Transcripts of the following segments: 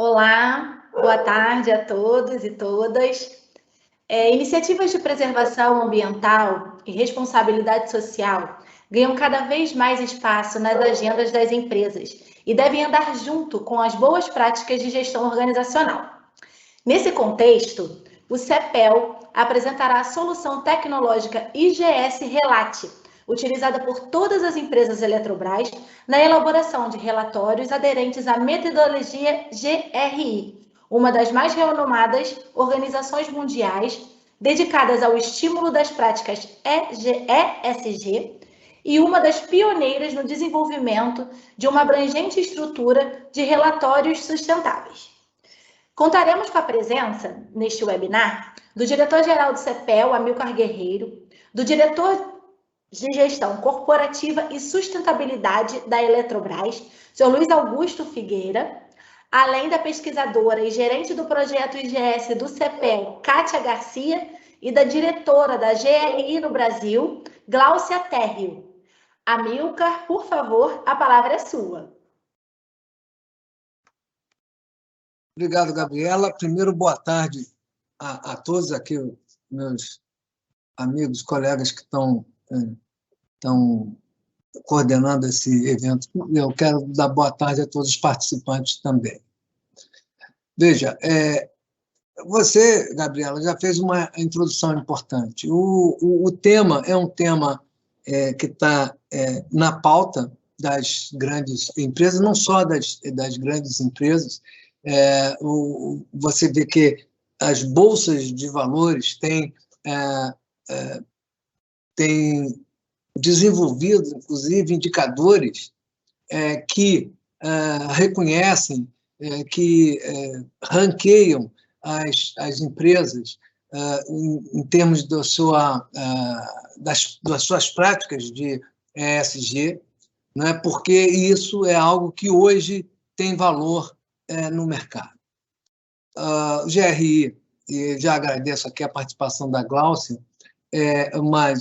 Olá, boa tarde a todos e todas. Iniciativas de preservação ambiental e responsabilidade social ganham cada vez mais espaço nas agendas das empresas e devem andar junto com as boas práticas de gestão organizacional. Nesse contexto, o CEPEL apresentará a solução tecnológica IGS Relate, utilizada por todas as empresas Eletrobras na elaboração de relatórios aderentes à metodologia GRI, uma das mais renomadas organizações mundiais dedicadas ao estímulo das práticas ESG e uma das pioneiras no desenvolvimento de uma abrangente estrutura de relatórios sustentáveis. Contaremos com a presença, neste webinar, do diretor-geral do CEPEL, Amilcar Guerreiro, do diretor de Gestão Corporativa e Sustentabilidade da Eletrobras, Sr. Luiz Augusto Figueira, além da pesquisadora e gerente do projeto IGS do CEPEL, Kátia Garcia, e da diretora da GRI no Brasil, Gláucia Térrio. Amilcar, por favor, a palavra é sua. Obrigado, Gabriela. Primeiro, boa tarde a todos aqui, meus amigos, colegas que estão coordenando esse evento. Eu quero dar boa tarde a todos os participantes também. Veja, você, Gabriela, já fez uma introdução importante. O tema é um tema que está na pauta das grandes empresas, não só das grandes empresas. Você vê que as bolsas de valores têm desenvolvido, inclusive, indicadores que reconhecem, que ranqueiam as empresas em termos das suas práticas de ESG, né? Porque isso é algo que hoje tem valor no mercado. O GRI, e já agradeço aqui a participação da Gláucia, uma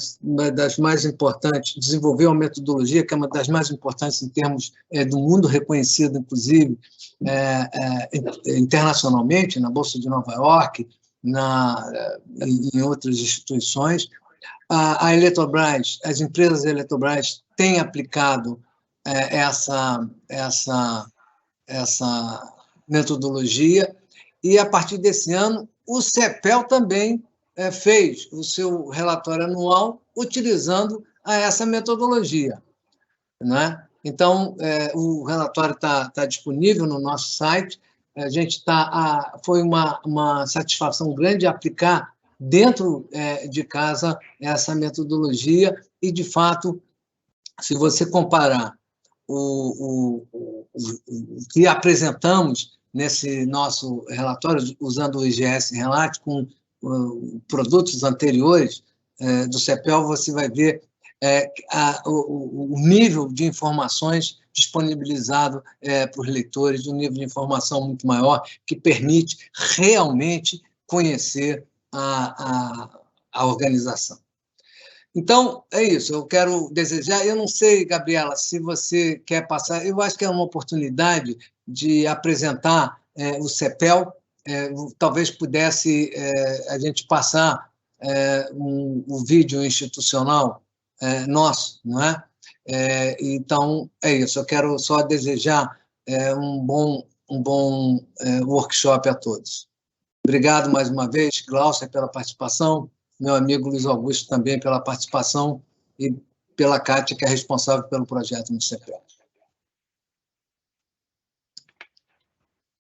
das mais importantes, desenvolveu uma metodologia que é uma das mais importantes em termos do mundo, reconhecido, inclusive, internacionalmente, na Bolsa de Nova York, em outras instituições. A Eletrobras, as empresas Eletrobras têm aplicado essa metodologia, e, a partir desse ano, o CEPEL também fez o seu relatório anual utilizando essa metodologia, né? Então, o relatório está disponível no nosso site. A gente foi uma satisfação grande aplicar dentro de casa essa metodologia e, de fato, se você comparar o que apresentamos nesse nosso relatório, usando o IGS Relate, com produtos anteriores do CEPEL, você vai ver o nível de informações disponibilizado para os leitores, um nível de informação muito maior, que permite realmente conhecer a organização. Então, é isso, eu quero desejar, eu não sei, Gabriela, se você quer passar, eu acho que é uma oportunidade de apresentar o CEPEL, talvez pudesse a gente passar um vídeo institucional nosso, não é? Então, é isso, eu quero só desejar um bom workshop a todos. Obrigado mais uma vez, Gláucia, pela participação, meu amigo Luiz Augusto também pela participação e pela Kátia, que é responsável pelo projeto no CEPEL.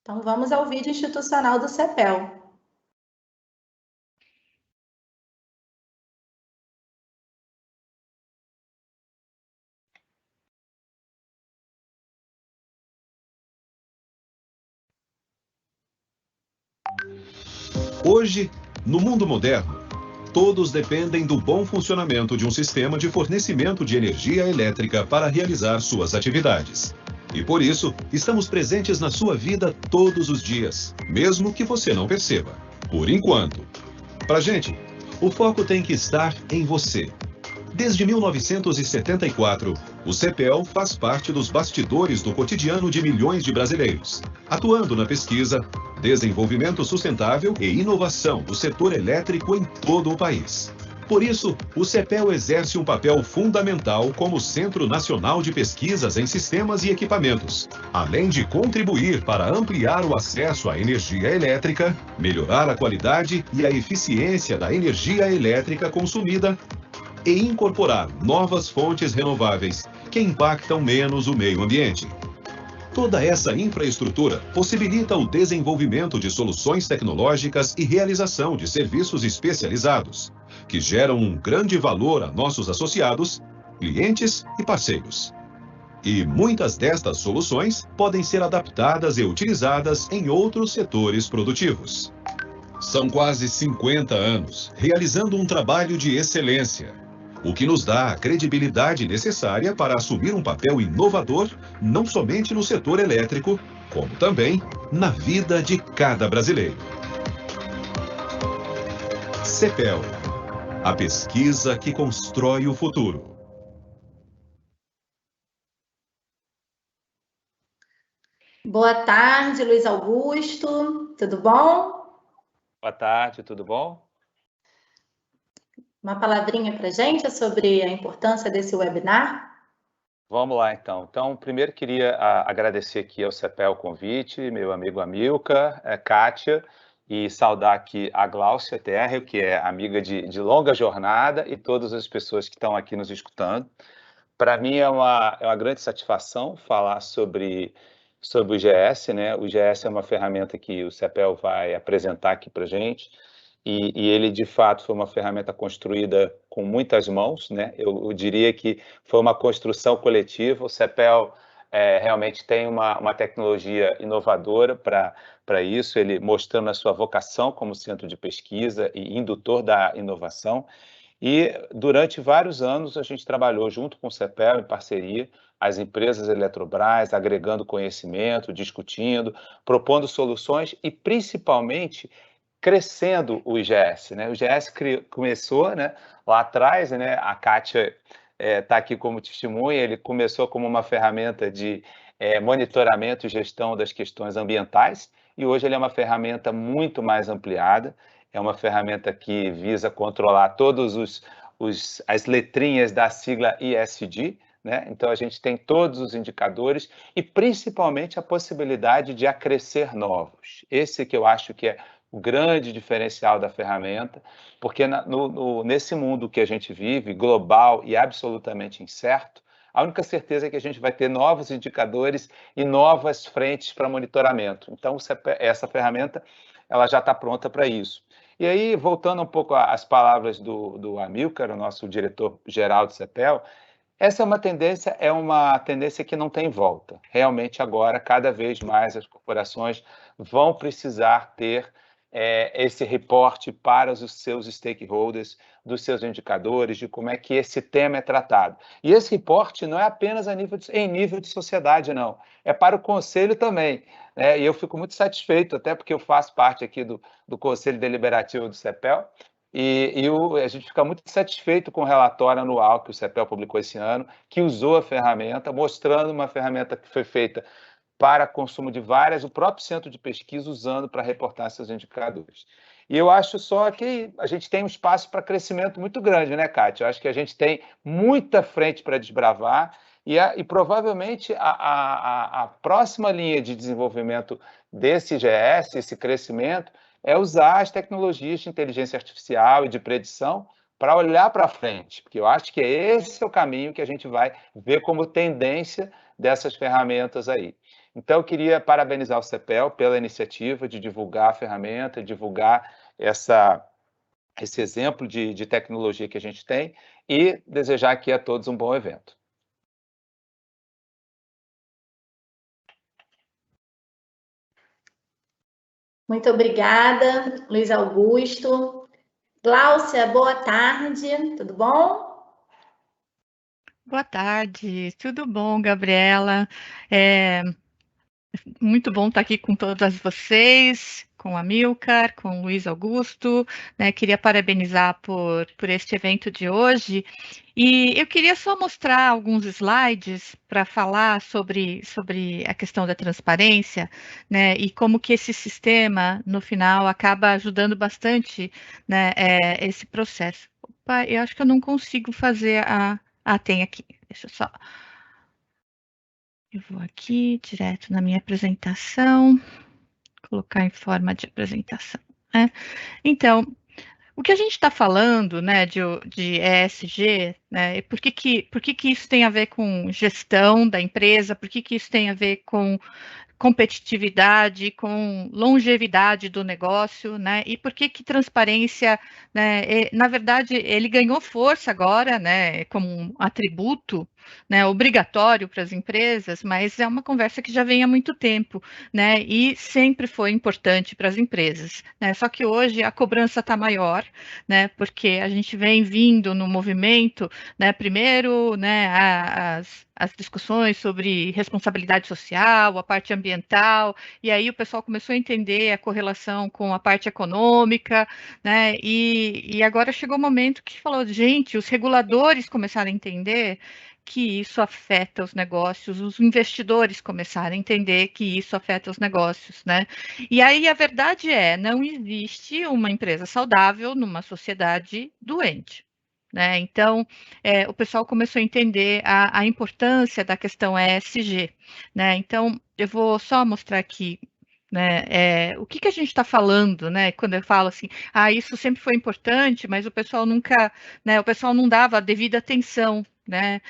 Então, vamos ao vídeo institucional do CEPEL. Hoje, no mundo moderno, todos dependem do bom funcionamento de um sistema de fornecimento de energia elétrica para realizar suas atividades. E por isso, estamos presentes na sua vida todos os dias, mesmo que você não perceba. Por enquanto. Pra gente, o foco tem que estar em você. Desde 1974, O CEPEL faz parte dos bastidores do cotidiano de milhões de brasileiros, atuando na pesquisa, desenvolvimento sustentável e inovação do setor elétrico em todo o país. Por isso, o CEPEL exerce um papel fundamental como Centro Nacional de Pesquisas em Sistemas e Equipamentos, além de contribuir para ampliar o acesso à energia elétrica, melhorar a qualidade e a eficiência da energia elétrica consumida e incorporar novas fontes renováveis que impactam menos o meio ambiente. Toda essa infraestrutura possibilita o desenvolvimento de soluções tecnológicas e realização de serviços especializados, que geram um grande valor a nossos associados, clientes e parceiros. E muitas destas soluções podem ser adaptadas e utilizadas em outros setores produtivos. São quase 50 anos realizando um trabalho de excelência, o que nos dá a credibilidade necessária para assumir um papel inovador não somente no setor elétrico, como também na vida de cada brasileiro. CEPEL, a pesquisa que constrói o futuro. Boa tarde, Luiz Augusto. Tudo bom? Boa tarde, tudo bom? Uma palavrinha para a gente sobre a importância desse webinar? Vamos lá, então. Então, primeiro queria agradecer aqui ao CEPEL o convite, meu amigo Amilcar, Kátia, e saudar aqui a Gláucia Terrio, que é amiga de longa jornada, e todas as pessoas que estão aqui nos escutando. Para mim é uma grande satisfação falar sobre o GS, né? O GS é uma ferramenta que o CEPEL vai apresentar aqui para a gente, e ele, de fato, foi uma ferramenta construída com muitas mãos, né? Eu diria que foi uma construção coletiva. O CEPEL realmente tem uma tecnologia inovadora para isso, ele mostrando a sua vocação como centro de pesquisa e indutor da inovação. E durante vários anos a gente trabalhou junto com o CEPEL, em parceria, as empresas Eletrobras, agregando conhecimento, discutindo, propondo soluções e, principalmente, crescendo o IGS, né? O IGS começou, né, lá atrás, né? A Kátia está aqui como testemunha. Ele começou como uma ferramenta de monitoramento e gestão das questões ambientais, e hoje ele é uma ferramenta muito mais ampliada. É uma ferramenta que visa controlar todos as letrinhas da sigla ESG, né? Então a gente tem todos os indicadores e principalmente a possibilidade de acrescer novos. Esse que eu acho que é o grande diferencial da ferramenta, porque nesse mundo que a gente vive, global e absolutamente incerto, a única certeza é que a gente vai ter novos indicadores e novas frentes para monitoramento. Então, essa ferramenta ela já está pronta para isso. E aí, voltando um pouco às palavras do Amilcar, o nosso diretor-geral do CEPEL, essa é uma tendência que não tem volta. Realmente, agora, cada vez mais as corporações vão precisar ter esse reporte para os seus stakeholders, dos seus indicadores, de como é que esse tema é tratado. E esse reporte não é apenas em nível de sociedade, não. É para o Conselho também. E eu fico muito satisfeito, até porque eu faço parte aqui do Conselho Deliberativo do CEPEL, e a gente fica muito satisfeito com o relatório anual que o CEPEL publicou esse ano, que usou a ferramenta, mostrando uma ferramenta que foi feita para consumo de o próprio centro de pesquisa usando para reportar seus indicadores. E eu acho só que a gente tem um espaço para crescimento muito grande, né, Kátia? Eu acho que a gente tem muita frente para desbravar e provavelmente a próxima linha de desenvolvimento desse IGS, esse crescimento, é usar as tecnologias de inteligência artificial e de predição para olhar para frente, porque eu acho que esse é o caminho que a gente vai ver como tendência dessas ferramentas aí. Então, eu queria parabenizar o CEPEL pela iniciativa de divulgar a ferramenta, divulgar esse exemplo de tecnologia que a gente tem e desejar aqui a todos um bom evento. Muito obrigada, Luiz Augusto. Gláucia, boa tarde, tudo bom? Boa tarde, tudo bom, Gabriela? Muito bom estar aqui com todas vocês, com a Amilcar, com o Luiz Augusto, né? Queria parabenizar por este evento de hoje. E eu queria só mostrar alguns slides para falar sobre a questão da transparência, né? E como que esse sistema, no final, acaba ajudando bastante, né, esse processo. Opa, eu acho que eu não consigo fazer a... Ah, tem aqui. Deixa eu só... Eu vou aqui, direto na minha apresentação, colocar em forma de apresentação, né? Então, o que a gente está falando, né, de ESG, né, e por que isso tem a ver com gestão da empresa, por que isso tem a ver com competitividade, com longevidade do negócio, né? E por que transparência, né? Na verdade, ele ganhou força agora, né? Como um atributo, né? Obrigatório para as empresas, mas é uma conversa que já vem há muito tempo, né? E sempre foi importante para as empresas, né? Só que hoje a cobrança está maior, né? Porque a gente vem vindo no movimento, né? Primeiro, né? As discussões sobre responsabilidade social, a parte ambiental, e aí o pessoal começou a entender a correlação com a parte econômica, né? E agora chegou o momento que falou, gente, os reguladores começaram a entender que isso afeta os negócios, os investidores começaram a entender que isso afeta os negócios, né? E aí a verdade é, não existe uma empresa saudável numa sociedade doente. Né? Então, o pessoal começou a entender a importância da questão ESG. Né? Então, eu vou só mostrar aqui, né, o que a gente está falando, né, quando eu falo assim, isso sempre foi importante, mas o pessoal nunca, né, o pessoal não dava a devida atenção, né,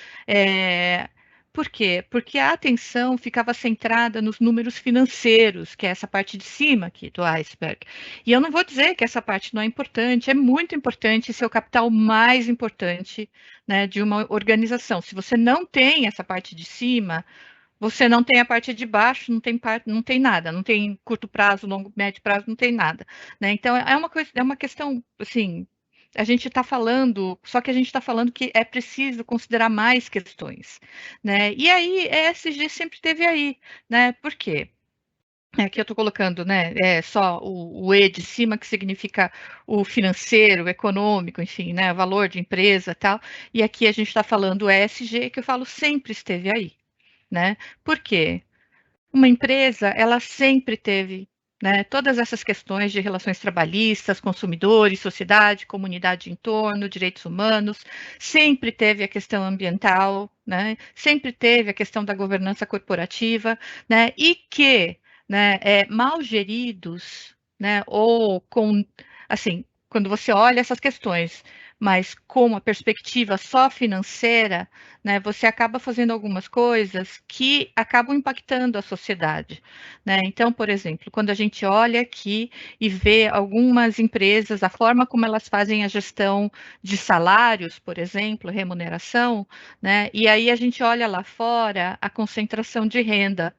por quê? Porque a atenção ficava centrada nos números financeiros, que é essa parte de cima aqui do iceberg. E eu não vou dizer que essa parte não é importante, é muito importante, esse é o capital mais importante, né, de uma organização. Se você não tem essa parte de cima, você não tem a parte de baixo, não tem nada, não tem curto prazo, longo, médio prazo, não tem nada, né? Então é uma questão assim, a gente está falando, só que a gente está falando que é preciso considerar mais questões, né? E aí ESG sempre esteve aí, né? Por quê? Aqui eu estou colocando, né, só o E de cima, que significa o financeiro, o econômico, enfim, né, valor de empresa e tal, e aqui a gente está falando o ESG, que eu falo sempre esteve aí, né? Por quê? Uma empresa, ela sempre teve, né, todas essas questões de relações trabalhistas, consumidores, sociedade, comunidade em torno, direitos humanos, sempre teve a questão ambiental, né, sempre teve a questão da governança corporativa, né, e que, né, mal geridos, né, ou com, assim, quando você olha essas questões, mas com a perspectiva só financeira, né, você acaba fazendo algumas coisas que acabam impactando a sociedade, né? Então, por exemplo, quando a gente olha aqui e vê algumas empresas, a forma como elas fazem a gestão de salários, por exemplo, remuneração, né? E aí a gente olha lá fora a concentração de renda,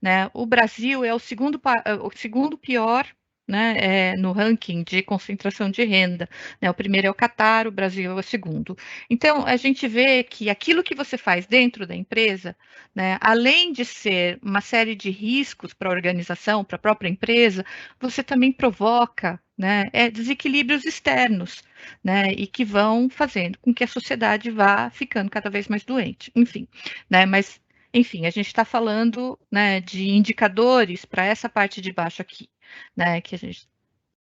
né? O Brasil é o segundo pior, né, no ranking de concentração de renda, né? O primeiro é o Catar, o Brasil é o segundo. Então, a gente vê que aquilo que você faz dentro da empresa, né, além de ser uma série de riscos para a organização, para a própria empresa, você também provoca, né, desequilíbrios externos, né, e que vão fazendo com que a sociedade vá ficando cada vez mais doente. Enfim, né, mas enfim, a gente está falando, né, de indicadores para essa parte de baixo aqui, né, que a gente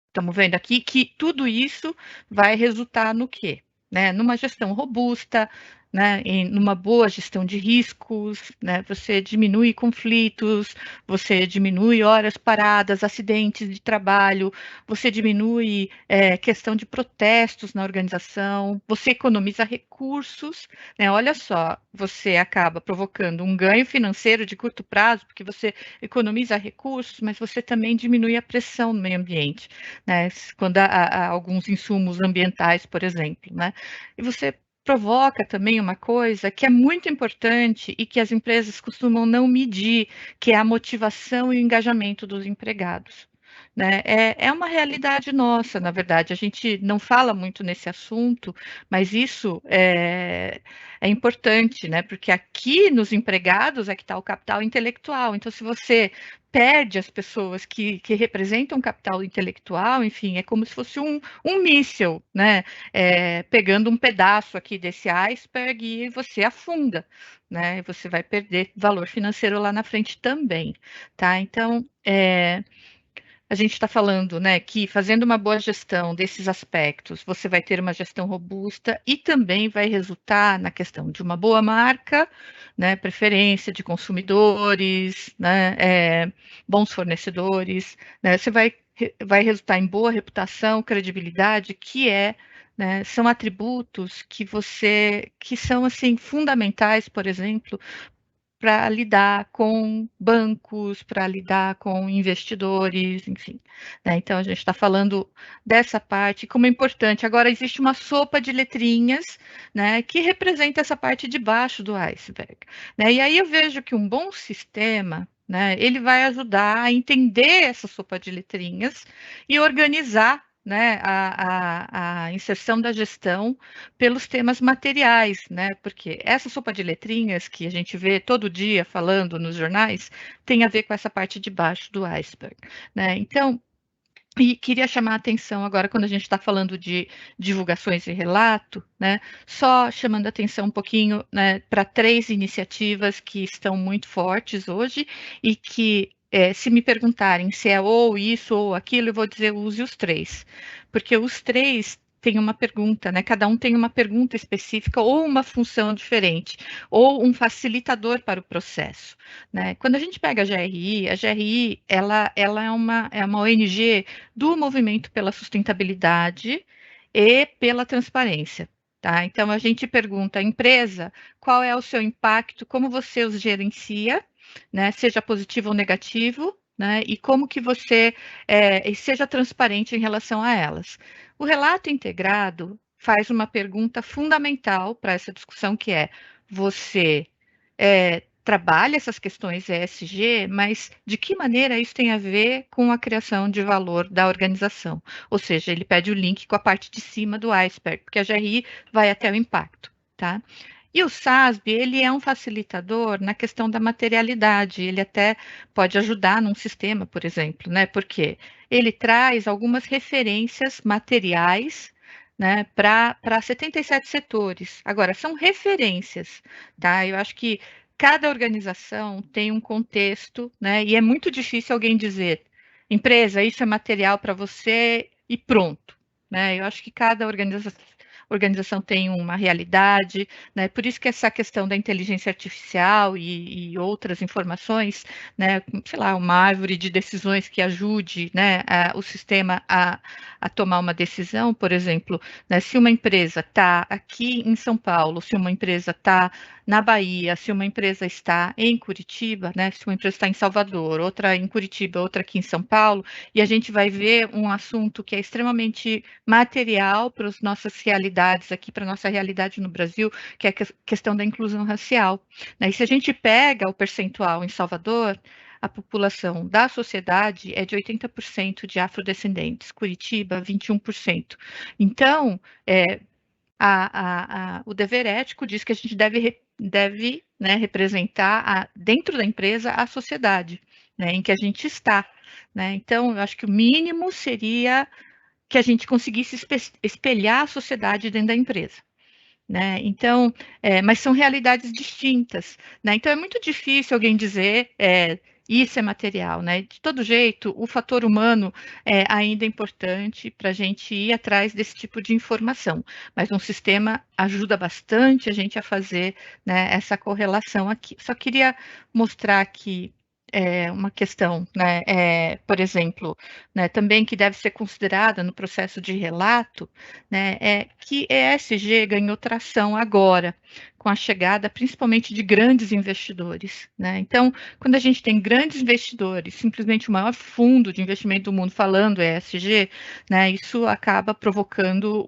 estamos vendo aqui, que tudo isso vai resultar no quê? Né, numa gestão robusta, né, numa boa gestão de riscos, né, você diminui conflitos, você diminui horas paradas, acidentes de trabalho, você diminui questão de protestos na organização, você economiza recursos, né, olha só, você acaba provocando um ganho financeiro de curto prazo, porque você economiza recursos, mas você também diminui a pressão no meio ambiente, né, quando há alguns insumos ambientais, por exemplo, né, e você provoca também uma coisa que é muito importante e que as empresas costumam não medir, que é a motivação e o engajamento dos empregados. né? É uma realidade nossa, na verdade. A gente não fala muito nesse assunto, mas isso é importante, né? Porque aqui nos empregados é que está o capital intelectual. Então, se você perde as pessoas que representam capital intelectual, enfim, é como se fosse um míssil, né? Pegando um pedaço aqui desse iceberg e você afunda, né? Você vai perder valor financeiro lá na frente também, tá? Então, a gente está falando, né, que fazendo uma boa gestão desses aspectos, você vai ter uma gestão robusta e também vai resultar na questão de uma boa marca, né, preferência de consumidores, né, bons fornecedores, né, você vai resultar em boa reputação, credibilidade, né, são atributos que são assim fundamentais, por exemplo, para lidar com bancos, para lidar com investidores, enfim, né? Então, a gente está falando dessa parte, como é importante. Agora, existe uma sopa de letrinhas, né, que representa essa parte de baixo do iceberg, né? E aí eu vejo que um bom sistema, né, ele vai ajudar a entender essa sopa de letrinhas e organizar, né, a inserção da gestão pelos temas materiais, né? Porque essa sopa de letrinhas que a gente vê todo dia falando nos jornais tem a ver com essa parte de baixo do iceberg, né? Então, e queria chamar a atenção agora, quando a gente está falando de divulgações e relato, né? Só chamando a atenção um pouquinho, né, para 3 iniciativas que estão muito fortes hoje e que, se me perguntarem se é ou isso ou aquilo, eu vou dizer use os 3, porque os 3 têm uma pergunta, né? Cada um tem uma pergunta específica ou uma função diferente, ou um facilitador para o processo, né? Quando a gente pega a GRI ela é uma ONG do movimento pela sustentabilidade e pela transparência, tá? Então, a gente pergunta à empresa qual é o seu impacto, como você os gerencia, né? Seja positivo ou negativo, né? E como que você seja transparente em relação a elas. O relato integrado faz uma pergunta fundamental para essa discussão, que é: você trabalha essas questões ESG, mas de que maneira isso tem a ver com a criação de valor da organização? Ou seja, ele pede o link com a parte de cima do iceberg, porque a GRI vai até o impacto, tá? E o SASB, ele é um facilitador na questão da materialidade, ele até pode ajudar num sistema, por exemplo, né? Porque ele traz algumas referências materiais, né, para 77 setores. Agora, são referências, tá? Eu acho que cada organização tem um contexto, né? E é muito difícil alguém dizer, empresa, isso é material para você e pronto, né? Eu acho que cada organização tem uma realidade, né? Por isso que essa questão da inteligência artificial e outras informações, né? Sei lá, uma árvore de decisões que ajude, né, o sistema a tomar uma decisão, por exemplo, né, se uma empresa está aqui em São Paulo, se uma empresa está na Bahia, se uma empresa está em Curitiba, né, se uma empresa está em Salvador, outra em Curitiba, outra aqui em São Paulo, e a gente vai ver um assunto que é extremamente material para as nossas realidades aqui, para a nossa realidade no Brasil, que é a questão da inclusão racial, né? E se a gente pega o percentual em Salvador, a população da sociedade é de 80% de afrodescendentes, Curitiba, 21%. Então, o dever ético diz que a gente deve, né, representar dentro da empresa a sociedade, né, em que a gente está, né? Então, eu acho que o mínimo seria que a gente conseguisse espelhar a sociedade dentro da empresa, né? Então, mas são realidades distintas, né? Então, é muito difícil alguém dizer isso é material, né? De todo jeito, o fator humano ainda é importante para a gente ir atrás desse tipo de informação, mas um sistema ajuda bastante a gente a fazer, né, essa correlação aqui. Só queria mostrar aqui uma questão, né, por exemplo, né, também que deve ser considerada no processo de relato, né, que ESG ganhou tração agora, com a chegada principalmente de grandes investidores, né? Então, quando a gente tem grandes investidores, simplesmente o maior fundo de investimento do mundo falando ESG, né, isso acaba provocando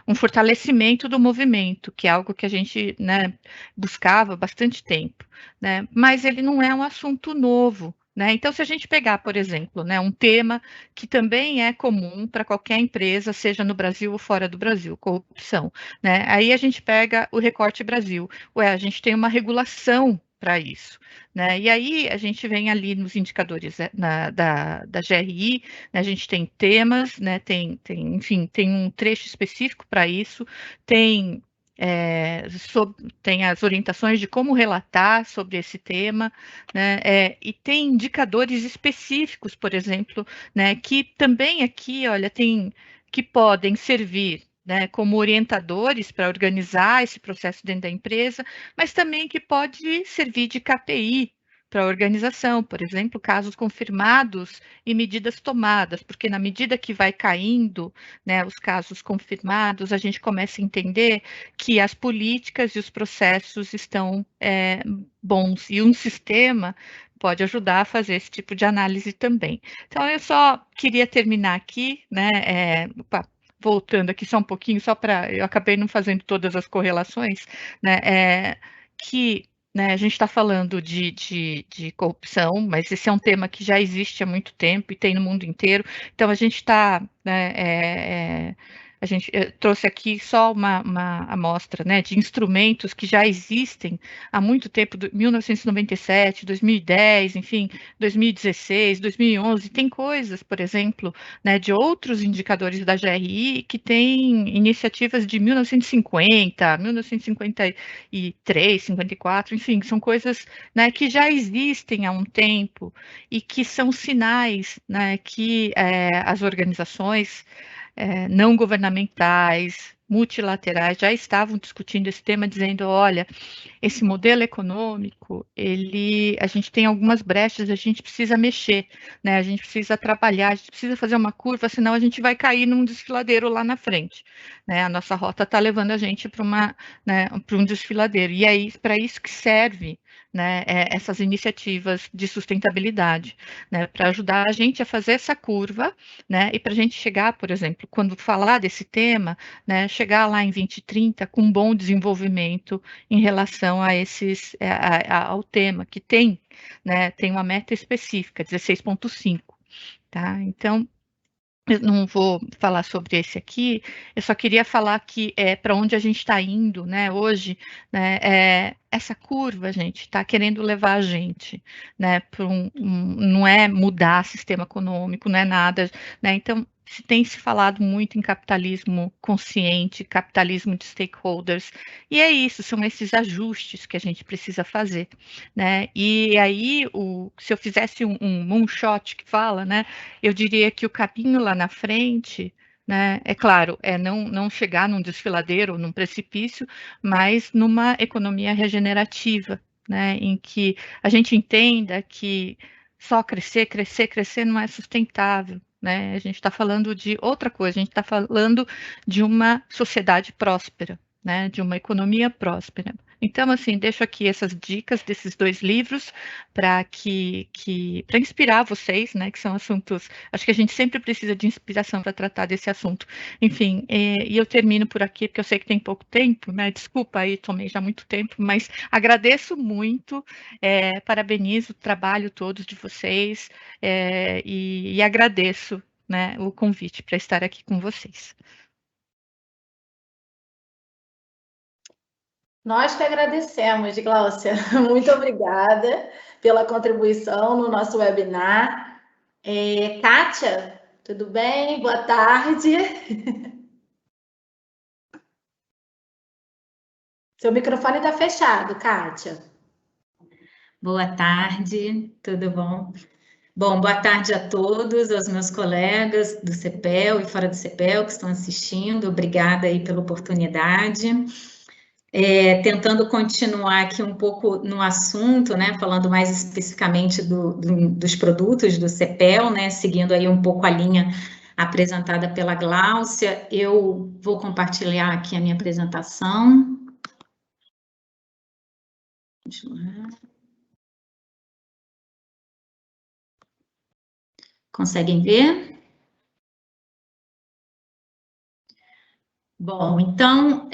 um fortalecimento do movimento, que é algo que a gente, né, buscava há bastante tempo, né? Mas ele não é um assunto novo, né? Então, se a gente pegar, por exemplo, né, um tema que também é comum para qualquer empresa, seja no Brasil ou fora do Brasil, corrupção, né? Aí a gente pega o recorte Brasil. Ué, a gente tem uma regulação para isso, né? E aí a gente vem ali nos indicadores da GRI, né? A gente tem temas, né? Enfim, tem um trecho específico para isso, tem tem as orientações de como relatar sobre esse tema, né, e tem indicadores específicos, por exemplo, né, que também aqui, olha, que podem servir, né, como orientadores para organizar esse processo dentro da empresa, mas também que pode servir de KPI para a organização, por exemplo, casos confirmados e medidas tomadas, porque na medida que vai caindo, né, os casos confirmados, a gente começa a entender que as políticas e os processos estão bons, e um sistema pode ajudar a fazer esse tipo de análise também. Então, eu só queria terminar aqui, né, voltando aqui só um pouquinho, só para, eu acabei não fazendo todas as correlações, né, que né, a gente está falando de corrupção, mas esse é um tema que já existe há muito tempo e tem no mundo inteiro. Então, a gente está, né, a gente trouxe aqui só uma amostra, né, de instrumentos que já existem há muito tempo, 1997, 2010, enfim, 2016, 2011. Tem coisas, por exemplo, né, de outros indicadores da GRI que têm iniciativas de 1950, 1953, 54, enfim, são coisas, né, que já existem há um tempo e que são sinais, né, que as organizações não governamentais, multilaterais, já estavam discutindo esse tema, dizendo, olha, esse modelo econômico, a gente tem algumas brechas, a gente precisa mexer, né? A gente precisa trabalhar, a gente precisa fazer uma curva, senão a gente vai cair num desfiladeiro lá na frente, né? A nossa rota está levando a gente para um desfiladeiro, e é para isso que serve, né, essas iniciativas de sustentabilidade, né, para ajudar a gente a fazer essa curva, né, e para a gente chegar, por exemplo, quando falar desse tema, né, chegar lá em 2030 com um bom desenvolvimento em relação a ao tema que tem, né, tem uma meta específica, 16,5, tá? Então, eu não vou falar sobre esse aqui, eu só queria falar que para onde a gente está indo, né, hoje, né, essa curva, gente, está querendo levar a gente, né, para não é mudar sistema econômico, não é nada, né, então, tem se falado muito em capitalismo consciente, capitalismo de stakeholders, e é isso, são esses ajustes que a gente precisa fazer, né, e aí, se eu fizesse um moonshot que fala, né, eu diria que o caminho lá na frente, né, é claro, não chegar num desfiladeiro, num precipício, mas numa economia regenerativa, né, em que a gente entenda que só crescer, crescer, crescer não é sustentável, né? A gente está falando de outra coisa, a gente está falando de uma sociedade próspera, né, de uma economia próspera. Então, assim, deixo aqui essas dicas desses 2 livros para para inspirar vocês, né, que são assuntos, acho que a gente sempre precisa de inspiração para tratar desse assunto. Enfim, e eu termino por aqui, porque eu sei que tem pouco tempo, né, desculpa aí, tomei já muito tempo, mas agradeço muito, parabenizo o trabalho todos de vocês, e agradeço, né, o convite para estar aqui com vocês. Nós que agradecemos, Gláucia. Muito obrigada pela contribuição no nosso webinar. Kátia, tudo bem? Boa tarde. Seu microfone está fechado, Kátia. Boa tarde, tudo bom? Bom, boa tarde a todos, aos meus colegas do CEPEL e fora do CEPEL que estão assistindo. Obrigada aí pela oportunidade. Tentando continuar aqui um pouco no assunto, né, falando mais especificamente dos produtos do CEPEL, né, seguindo aí um pouco a linha apresentada pela Gláucia, eu vou compartilhar aqui a minha apresentação. Conseguem ver? Bom, então,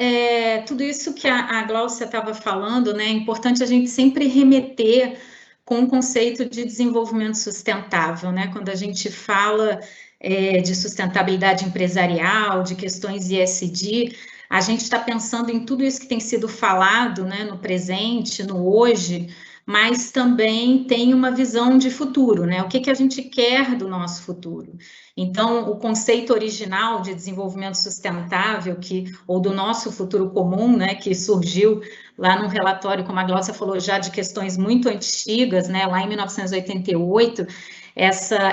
tudo isso que a Gláucia estava falando, né, é importante a gente sempre remeter com o conceito de desenvolvimento sustentável, né? Quando a gente fala de sustentabilidade empresarial, de questões ESG, a gente está pensando em tudo isso que tem sido falado, né, no presente, no hoje, mas também tem uma visão de futuro, né? O que a gente quer do nosso futuro? Então, o conceito original de desenvolvimento sustentável, ou do nosso futuro comum, né, que surgiu lá num relatório, como a Gláucia falou, já de questões muito antigas, né, lá em 1988,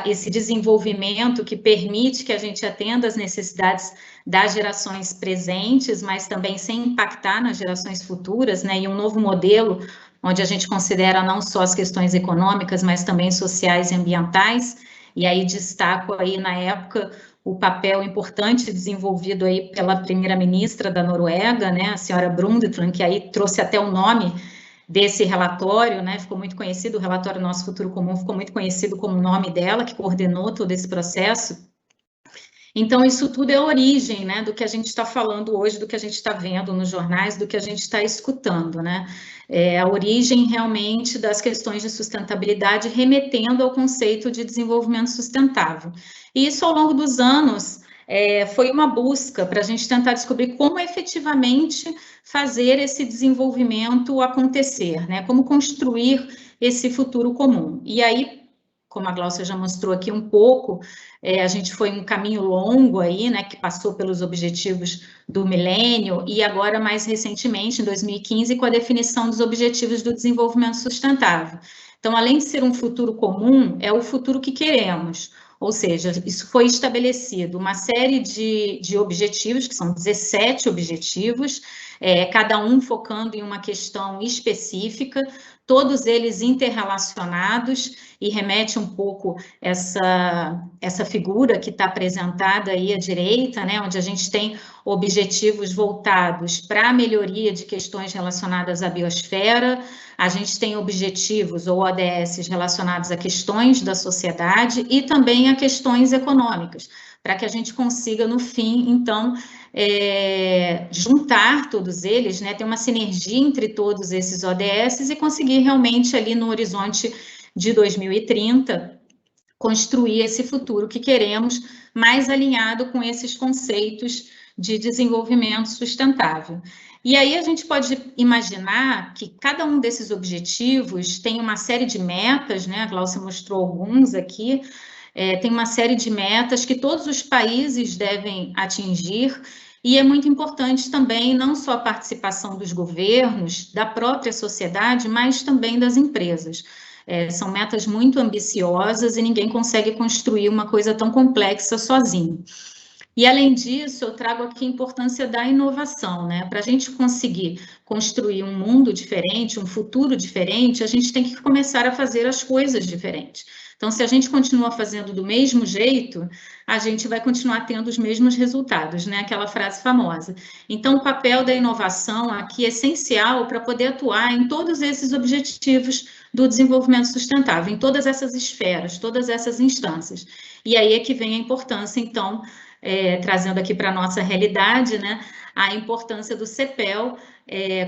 esse desenvolvimento que permite que a gente atenda às necessidades das gerações presentes, mas também sem impactar nas gerações futuras, né, e um novo modelo onde a gente considera não só as questões econômicas, mas também sociais e ambientais, e aí destaco aí na época o papel importante desenvolvido aí pela primeira-ministra da Noruega, né, a senhora Brundtland, que aí trouxe até o nome desse relatório, né, ficou muito conhecido, o relatório Nosso Futuro Comum ficou muito conhecido como o nome dela, que coordenou todo esse processo. Então, isso tudo é a origem, né, do que a gente está falando hoje, do que a gente está vendo nos jornais, do que a gente está escutando, né? É a origem realmente das questões de sustentabilidade, remetendo ao conceito de desenvolvimento sustentável. E isso, ao longo dos anos, foi uma busca para a gente tentar descobrir como efetivamente fazer esse desenvolvimento acontecer, né? Como construir esse futuro comum. E aí, como a Gláucia já mostrou aqui um pouco, a gente foi um caminho longo aí, né, que passou pelos objetivos do milênio e agora, mais recentemente, em 2015, com a definição dos objetivos do desenvolvimento sustentável. Então, além de ser um futuro comum, é o futuro que queremos, ou seja, isso foi estabelecido uma série de objetivos, que são 17 objetivos, cada um focando em uma questão específica, todos eles interrelacionados, e remete um pouco essa figura que está apresentada aí à direita, né, onde a gente tem objetivos voltados para a melhoria de questões relacionadas à biosfera, a gente tem objetivos ou ODS relacionados a questões da sociedade e também a questões econômicas, para que a gente consiga, no fim, então, juntar todos eles, né, ter uma sinergia entre todos esses ODS e conseguir realmente ali no horizonte de 2030 construir esse futuro que queremos, mais alinhado com esses conceitos de desenvolvimento sustentável. E aí a gente pode imaginar que cada um desses objetivos tem uma série de metas, né? A Gláucia mostrou alguns aqui, tem uma série de metas que todos os países devem atingir, e é muito importante também não só a participação dos governos, da própria sociedade, mas também das empresas. São metas muito ambiciosas e ninguém consegue construir uma coisa tão complexa sozinho. E, além disso, eu trago aqui a importância da inovação, né? Para a gente conseguir construir um mundo diferente, um futuro diferente, a gente tem que começar a fazer as coisas diferentes. Então, se a gente continua fazendo do mesmo jeito, a gente vai continuar tendo os mesmos resultados, né? Aquela frase famosa. Então, o papel da inovação aqui é essencial para poder atuar em todos esses objetivos do desenvolvimento sustentável, em todas essas esferas, todas essas instâncias. E aí é que vem a importância, então, trazendo aqui para a nossa realidade, né, a importância do CEPEL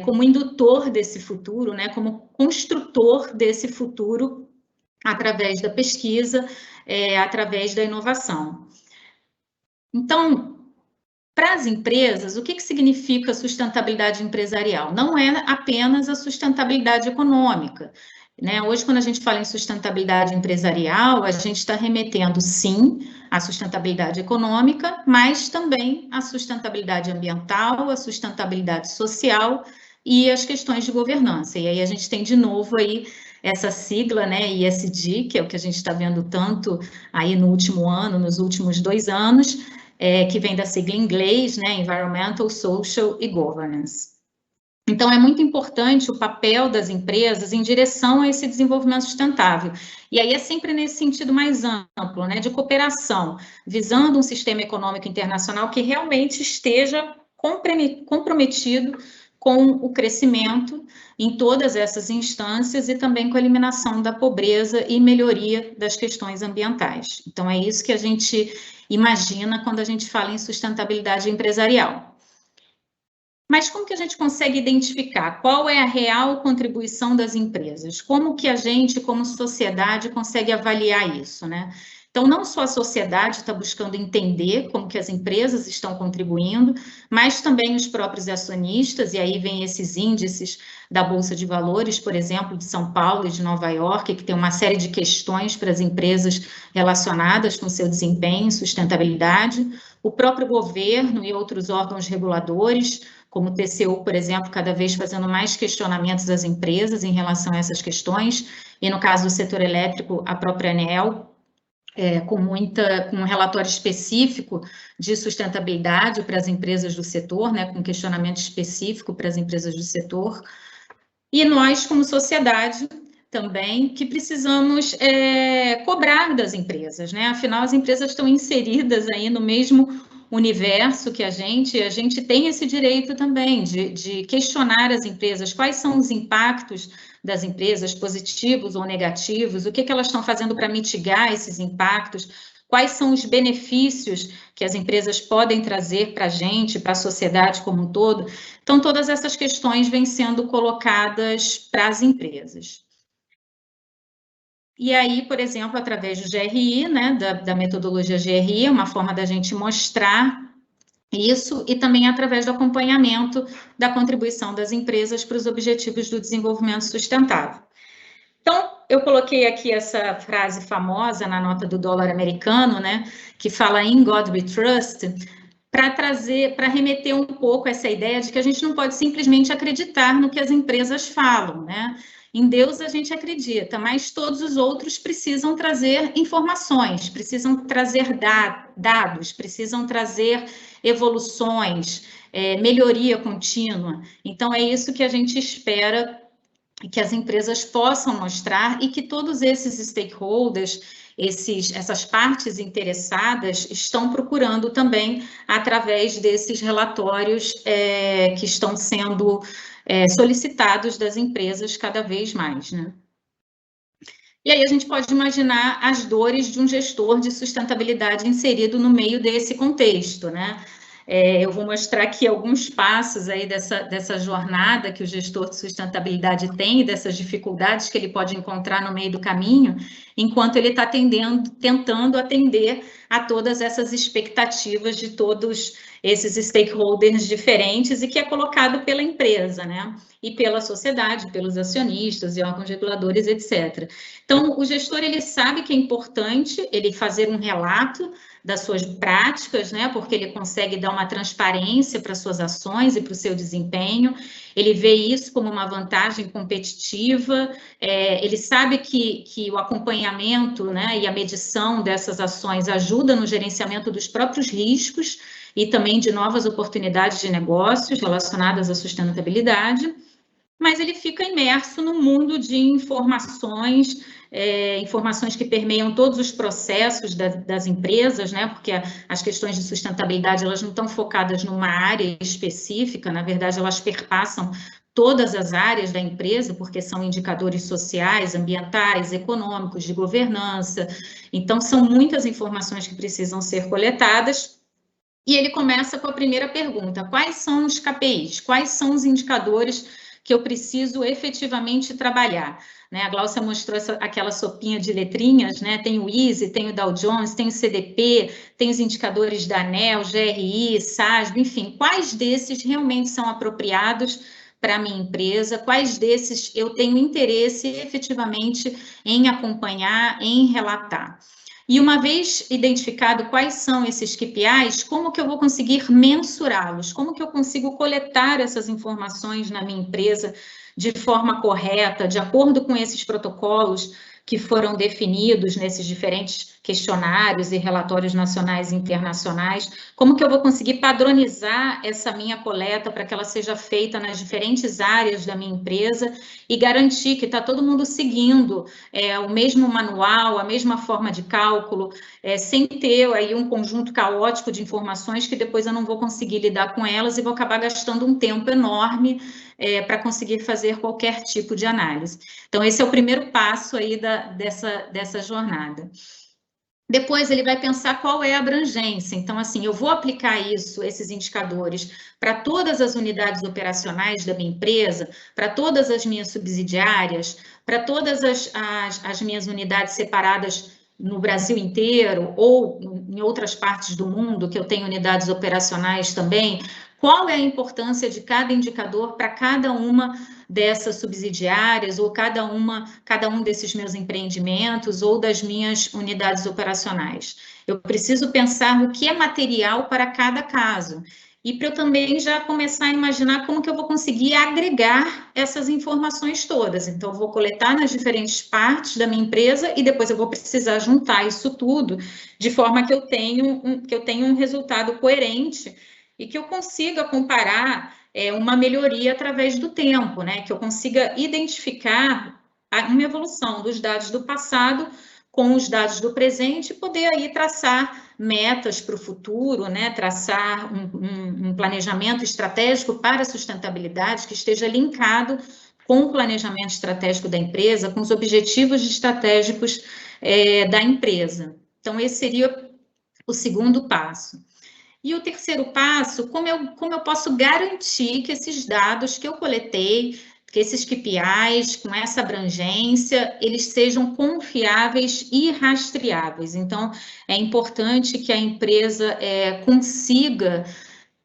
como indutor desse futuro, né, como construtor desse futuro através da pesquisa, através da inovação. Então, para as empresas, o que significa sustentabilidade empresarial? Não é apenas a sustentabilidade econômica, né? Hoje, quando a gente fala em sustentabilidade empresarial, a gente está remetendo, sim, à sustentabilidade econômica, mas também à sustentabilidade ambiental, à sustentabilidade social e as questões de governança. E aí a gente tem de novo aí essa sigla, né, ESG, que é o que a gente está vendo tanto aí no último ano, nos últimos 2 anos, que vem da sigla em inglês, né, Environmental, Social e Governance. Então, é muito importante o papel das empresas em direção a esse desenvolvimento sustentável. E aí é sempre nesse sentido mais amplo, né, de cooperação, visando um sistema econômico internacional que realmente esteja comprometido com o crescimento em todas essas instâncias e também com a eliminação da pobreza e melhoria das questões ambientais. Então, é isso que a gente imagina quando a gente fala em sustentabilidade empresarial. Mas como que a gente consegue identificar qual é a real contribuição das empresas? Como que a gente, como sociedade, consegue avaliar isso, né? Então, não só a sociedade está buscando entender como que as empresas estão contribuindo, mas também os próprios acionistas, e aí vem esses índices da Bolsa de Valores, por exemplo, de São Paulo e de Nova York, que tem uma série de questões para as empresas relacionadas com seu desempenho e sustentabilidade, o próprio governo e outros órgãos reguladores, como o TCU, por exemplo, cada vez fazendo mais questionamentos das empresas em relação a essas questões, e no caso do setor elétrico, a própria ANEEL, com um relatório específico de sustentabilidade para as empresas do setor, né, com questionamento específico para as empresas do setor, e nós, como sociedade, também, que precisamos cobrar das empresas, né, afinal, as empresas estão inseridas aí no mesmo universo que a gente tem esse direito também de questionar as empresas, quais são os impactos das empresas, positivos ou negativos, o que elas estão fazendo para mitigar esses impactos, quais são os benefícios que as empresas podem trazer para a gente, para a sociedade como um todo. Então, todas essas questões vêm sendo colocadas para as empresas. E aí, por exemplo, através do GRI, né, da metodologia GRI, é uma forma da gente mostrar isso, e também através do acompanhamento da contribuição das empresas para os objetivos do desenvolvimento sustentável. Então, eu coloquei aqui essa frase famosa na nota do dólar americano, né, que fala "In God we trust", para remeter um pouco essa ideia de que a gente não pode simplesmente acreditar no que as empresas falam, né? Em Deus a gente acredita, mas todos os outros precisam trazer informações, precisam trazer dados, precisam trazer evoluções, melhoria contínua. Então, é isso que a gente espera que as empresas possam mostrar e que todos esses stakeholders, essas partes interessadas, estão procurando também através desses relatórios que estão sendo solicitados das empresas cada vez mais, né? E aí a gente pode imaginar as dores de um gestor de sustentabilidade inserido no meio desse contexto, né? Eu vou mostrar aqui alguns passos aí dessa jornada que o gestor de sustentabilidade tem, dessas dificuldades que ele pode encontrar no meio do caminho, enquanto ele está tentando atender a todas essas expectativas de todos esses stakeholders diferentes e que é colocado pela empresa, né? E pela sociedade, pelos acionistas e órgãos reguladores, etc. Então, o gestor, ele sabe que é importante ele fazer um relato das suas práticas, né, porque ele consegue dar uma transparência para suas ações e para o seu desempenho, ele vê isso como uma vantagem competitiva, ele sabe que o acompanhamento, né, e a medição dessas ações ajuda no gerenciamento dos próprios riscos e também de novas oportunidades de negócios relacionadas à sustentabilidade, mas ele fica imerso no mundo de informações, informações que permeiam todos os processos das empresas, né? Porque as questões de sustentabilidade, elas não estão focadas numa área específica, na verdade, elas perpassam todas as áreas da empresa, porque são indicadores sociais, ambientais, econômicos, de governança. Então, são muitas informações que precisam ser coletadas. E ele começa com a primeira pergunta: quais são os KPIs? Quais são os indicadores que eu preciso efetivamente trabalhar? Né, a Gláucia mostrou aquela sopinha de letrinhas, né? Tem o ISE, tem o Dow Jones, tem o CDP, tem os indicadores da ANEEL, GRI, SASB, enfim, quais desses realmente são apropriados para a minha empresa, quais desses eu tenho interesse efetivamente em acompanhar, em relatar. E uma vez identificado quais são esses KPIs, como que eu vou conseguir mensurá-los? Como que eu consigo coletar essas informações na minha empresa de forma correta, de acordo com esses protocolos que foram definidos nesses diferentes questionários e relatórios nacionais e internacionais? Como que eu vou conseguir padronizar essa minha coleta para que ela seja feita nas diferentes áreas da minha empresa e garantir que está todo mundo seguindo o mesmo manual, a mesma forma de cálculo, sem ter aí um conjunto caótico de informações que depois eu não vou conseguir lidar com elas e vou acabar gastando um tempo enorme para conseguir fazer qualquer tipo de análise. Então, esse é o primeiro passo aí dessa jornada. Depois ele vai pensar qual é a abrangência. Então, assim, eu vou aplicar esses indicadores para todas as unidades operacionais da minha empresa, para todas as minhas subsidiárias, para todas as minhas unidades separadas no Brasil inteiro ou em outras partes do mundo que eu tenho unidades operacionais também. Qual é a importância de cada indicador para cada uma dessas subsidiárias ou cada um desses meus empreendimentos ou das minhas unidades operacionais. Eu preciso pensar o que é material para cada caso. E para eu também já começar a imaginar como que eu vou conseguir agregar essas informações todas. Então, eu vou coletar nas diferentes partes da minha empresa e depois eu vou precisar juntar isso tudo de forma que eu tenha um resultado coerente e que eu consiga comparar uma melhoria através do tempo, né? Que eu consiga identificar uma evolução dos dados do passado com os dados do presente e poder aí traçar metas para o futuro, né? Traçar um planejamento estratégico para a sustentabilidade que esteja linkado com o planejamento estratégico da empresa, com os objetivos estratégicos da empresa. Então, esse seria o segundo passo. E o terceiro passo, como eu posso garantir que esses dados que eu coletei, que esses KPIs, com essa abrangência, eles sejam confiáveis e rastreáveis. Então, é importante que a empresa consiga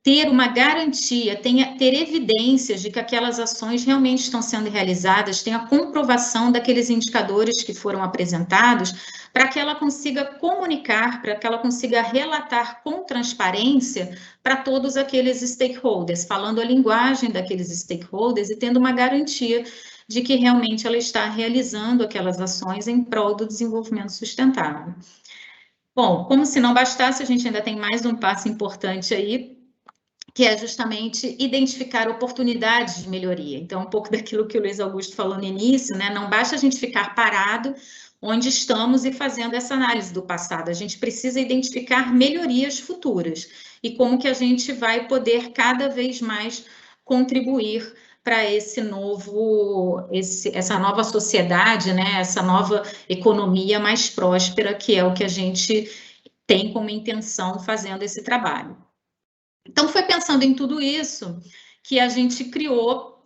ter uma garantia, ter evidências de que aquelas ações realmente estão sendo realizadas, tenha comprovação daqueles indicadores que foram apresentados, para que ela consiga comunicar, para que ela consiga relatar com transparência para todos aqueles stakeholders, falando a linguagem daqueles stakeholders e tendo uma garantia de que realmente ela está realizando aquelas ações em prol do desenvolvimento sustentável. Bom, como se não bastasse, a gente ainda tem mais um passo importante aí, que é justamente identificar oportunidades de melhoria. Então, um pouco daquilo que o Luiz Augusto falou no início, né? Não basta a gente ficar parado onde estamos e fazendo essa análise do passado. A gente precisa identificar melhorias futuras e como que a gente vai poder cada vez mais contribuir para essa nova sociedade, né? Essa nova economia mais próspera, que é o que a gente tem como intenção fazendo esse trabalho. Então, foi pensando em tudo isso que a gente criou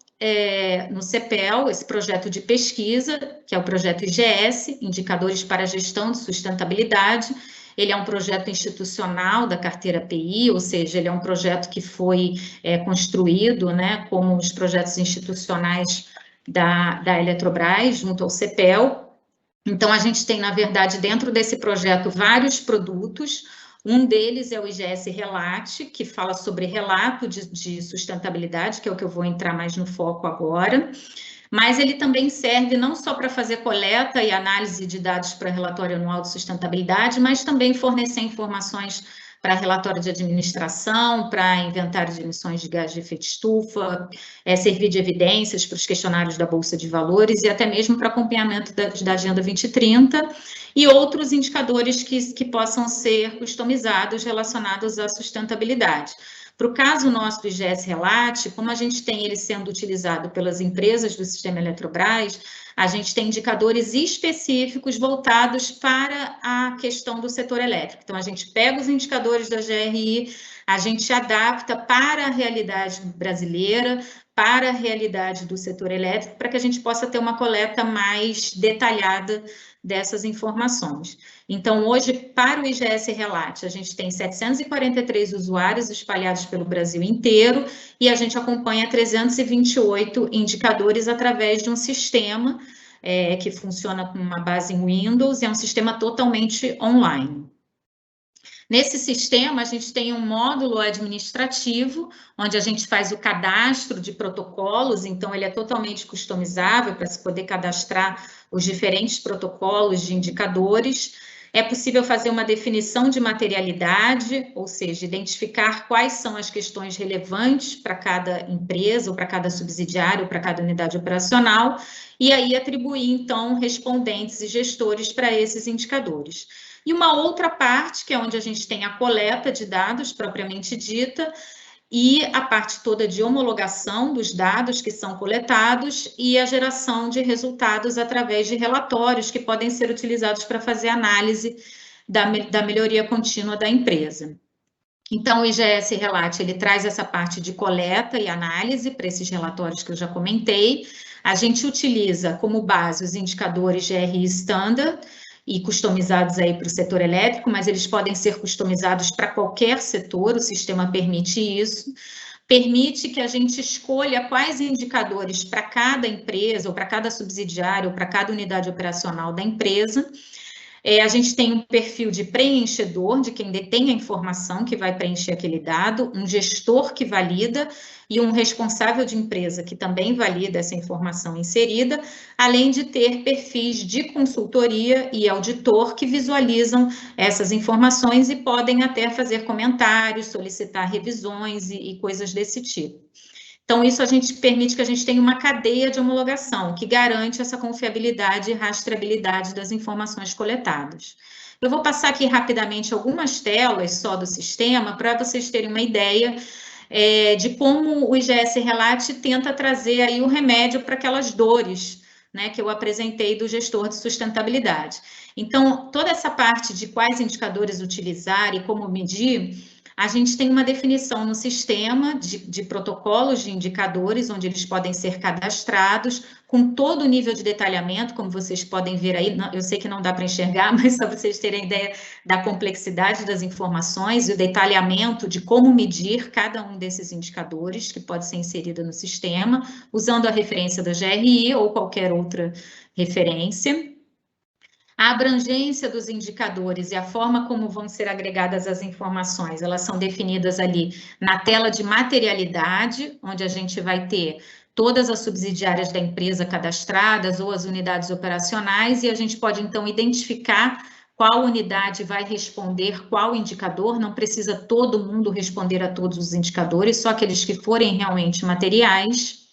no CEPEL esse projeto de pesquisa, que é o projeto IGS, Indicadores para a Gestão de Sustentabilidade. Ele é um projeto institucional da carteira PI, ou seja, ele é um projeto que foi construído, né, como os projetos institucionais da Eletrobras, junto ao CEPEL. Então, a gente tem, na verdade, dentro desse projeto, vários produtos. Um deles é o IGS Relate, que fala sobre relato de sustentabilidade, que é o que eu vou entrar mais no foco agora. Mas ele também serve não só para fazer coleta e análise de dados para relatório anual de sustentabilidade, mas também fornecer informações para relatório de administração, para inventário de emissões de gás de efeito estufa, servir de evidências para os questionários da Bolsa de Valores e até mesmo para acompanhamento da Agenda 2030 e outros indicadores que possam ser customizados relacionados à sustentabilidade. Para o caso nosso do IGS Relate, como a gente tem ele sendo utilizado pelas empresas do sistema Eletrobras, a gente tem indicadores específicos voltados para a questão do setor elétrico. Então, a gente pega os indicadores da GRI, a gente adapta para a realidade brasileira, para a realidade do setor elétrico, para que a gente possa ter uma coleta mais detalhada dessas informações. Então, hoje, para o IGS Relate, a gente tem 743 usuários espalhados pelo Brasil inteiro e a gente acompanha 328 indicadores através de um sistema que funciona com uma base em Windows e é um sistema totalmente online. Nesse sistema, a gente tem um módulo administrativo, onde a gente faz o cadastro de protocolos, então ele é totalmente customizável para se poder cadastrar os diferentes protocolos de indicadores. É possível fazer uma definição de materialidade, ou seja, identificar quais são as questões relevantes para cada empresa, ou para cada subsidiário, ou para cada unidade operacional, e aí atribuir, então, respondentes e gestores para esses indicadores. E uma outra parte, que é onde a gente tem a coleta de dados propriamente dita, e a parte toda de homologação dos dados que são coletados e a geração de resultados através de relatórios que podem ser utilizados para fazer análise da melhoria contínua da empresa. Então, o IGS Relate, ele traz essa parte de coleta e análise para esses relatórios que eu já comentei. A gente utiliza como base os indicadores GRI Standard e customizados aí para o setor elétrico, mas eles podem ser customizados para qualquer setor, o sistema permite isso. Permite que a gente escolha quais indicadores para cada empresa, ou para cada subsidiário, ou para cada unidade operacional da empresa. A gente tem um perfil de preenchedor, de quem detém a informação que vai preencher aquele dado, um gestor que valida e um responsável de empresa que também valida essa informação inserida, além de ter perfis de consultoria e auditor que visualizam essas informações e podem até fazer comentários, solicitar revisões e coisas desse tipo. Então, isso a gente permite que a gente tenha uma cadeia de homologação, que garante essa confiabilidade e rastreabilidade das informações coletadas. Eu vou passar aqui rapidamente algumas telas só do sistema, para vocês terem uma ideia de como o IGS Relate tenta trazer aí o remédio para aquelas dores, né, que eu apresentei do gestor de sustentabilidade. Então, toda essa parte de quais indicadores utilizar e como medir, a gente tem uma definição no sistema de protocolos de indicadores, onde eles podem ser cadastrados, com todo o nível de detalhamento, como vocês podem ver aí. Eu sei que não dá para enxergar, mas só vocês terem ideia da complexidade das informações e o detalhamento de como medir cada um desses indicadores, que pode ser inserido no sistema, usando a referência da GRI ou qualquer outra referência. A abrangência dos indicadores e a forma como vão ser agregadas as informações, elas são definidas ali na tela de materialidade, onde a gente vai ter todas as subsidiárias da empresa cadastradas ou as unidades operacionais, e a gente pode, então, identificar qual unidade vai responder qual indicador. Não precisa todo mundo responder a todos os indicadores, só aqueles que forem realmente materiais.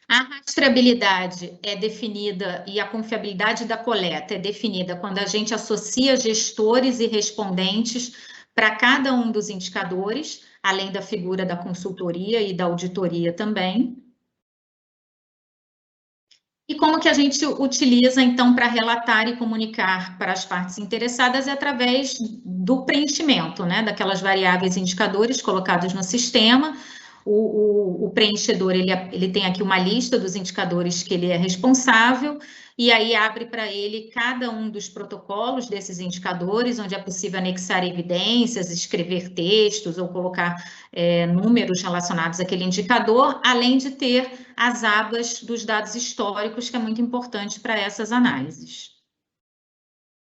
A rastreabilidade é definida e a confiabilidade da coleta é definida quando a gente associa gestores e respondentes para cada um dos indicadores, além da figura da consultoria e da auditoria também. E como que a gente utiliza, então, para relatar e comunicar para as partes interessadas é através do preenchimento, né, daquelas variáveis indicadores colocados no sistema. O preenchedor, ele tem aqui uma lista dos indicadores que ele é responsável, e aí abre para ele cada um dos protocolos desses indicadores, onde é possível anexar evidências, escrever textos ou colocar números relacionados àquele indicador, além de ter as abas dos dados históricos, que é muito importante para essas análises.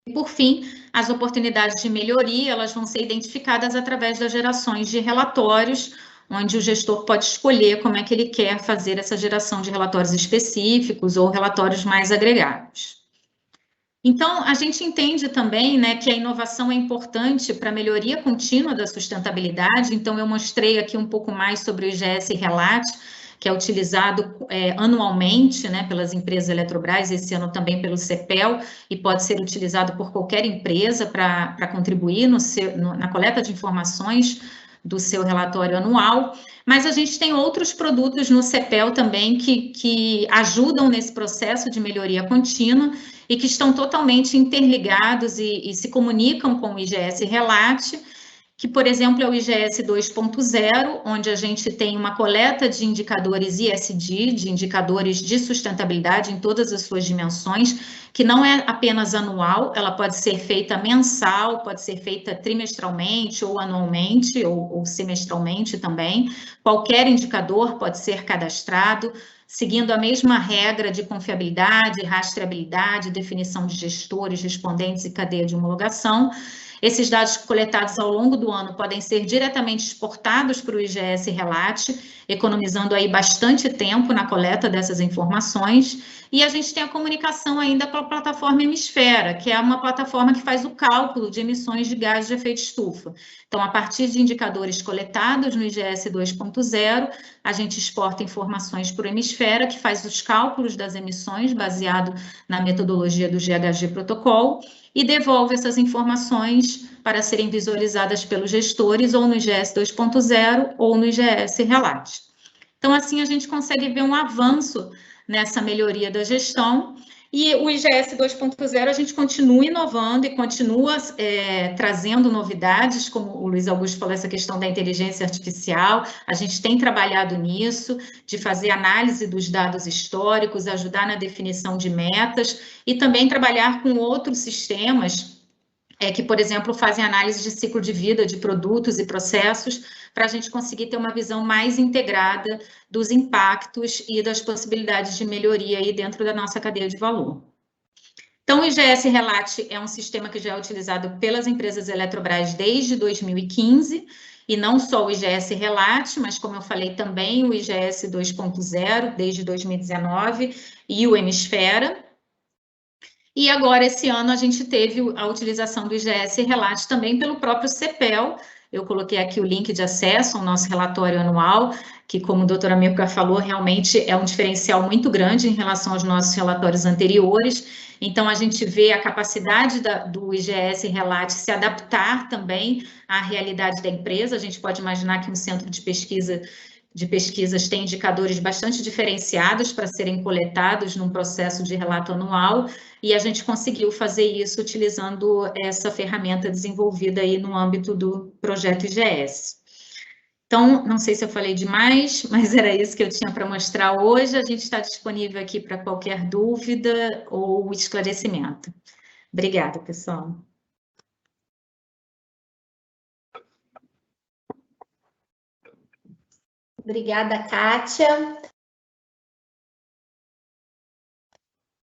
E, por fim, as oportunidades de melhoria, elas vão ser identificadas através das gerações de relatórios, onde o gestor pode escolher como é que ele quer fazer essa geração de relatórios específicos ou relatórios mais agregados. Então, a gente entende também, né, que a inovação é importante para a melhoria contínua da sustentabilidade. Então, eu mostrei aqui um pouco mais sobre o IGS Relate, que é utilizado anualmente, né, pelas empresas Eletrobras, esse ano também pelo CEPEL, e pode ser utilizado por qualquer empresa para contribuir na coleta de informações do seu relatório anual, mas a gente tem outros produtos no CEPEL também que ajudam nesse processo de melhoria contínua e que estão totalmente interligados e se comunicam com o IGS Relate, que, por exemplo, é o IGS 2.0, onde a gente tem uma coleta de indicadores ESG, de indicadores de sustentabilidade em todas as suas dimensões, que não é apenas anual, ela pode ser feita mensal, pode ser feita trimestralmente ou anualmente, ou semestralmente também. Qualquer indicador pode ser cadastrado, seguindo a mesma regra de confiabilidade, rastreabilidade, definição de gestores, respondentes e cadeia de homologação. Esses dados coletados ao longo do ano podem ser diretamente exportados para o IGS Relate, economizando aí bastante tempo na coleta dessas informações. E a gente tem a comunicação ainda com a plataforma Hemisfera, que é uma plataforma que faz o cálculo de emissões de gases de efeito estufa. Então, a partir de indicadores coletados no IGS 2.0, a gente exporta informações para o Hemisfera, que faz os cálculos das emissões baseado na metodologia do GHG Protocol, e devolve essas informações para serem visualizadas pelos gestores ou no IGS 2.0 ou no IGS Relate. Então, assim, a gente consegue ver um avanço nessa melhoria da gestão E o IGS 2.0 a gente continua inovando e continua trazendo novidades, como o Luiz Augusto falou, essa questão da inteligência artificial, a gente tem trabalhado nisso, de fazer análise dos dados históricos, ajudar na definição de metas e também trabalhar com outros sistemas que, por exemplo, fazem análise de ciclo de vida de produtos e processos, para a gente conseguir ter uma visão mais integrada dos impactos e das possibilidades de melhoria aí dentro da nossa cadeia de valor. Então, o IGS Relate é um sistema que já é utilizado pelas empresas Eletrobras desde 2015, e não só o IGS Relate, mas, como eu falei, também o IGS 2.0, desde 2019, e o Hemisfera. E agora, esse ano, a gente teve a utilização do IGS Relate também pelo próprio CEPEL. Eu coloquei aqui o link de acesso ao nosso relatório anual, que, como a doutora Milka falou, realmente é um diferencial muito grande em relação aos nossos relatórios anteriores. Então, a gente vê a capacidade do IGS Relate se adaptar também à realidade da empresa. A gente pode imaginar que um centro de pesquisas tem indicadores bastante diferenciados para serem coletados num processo de relato anual, e a gente conseguiu fazer isso utilizando essa ferramenta desenvolvida aí no âmbito do projeto IGS. Então, não sei se eu falei demais, mas era isso que eu tinha para mostrar hoje. A gente está disponível aqui para qualquer dúvida ou esclarecimento. Obrigada, pessoal. Obrigada, Kátia.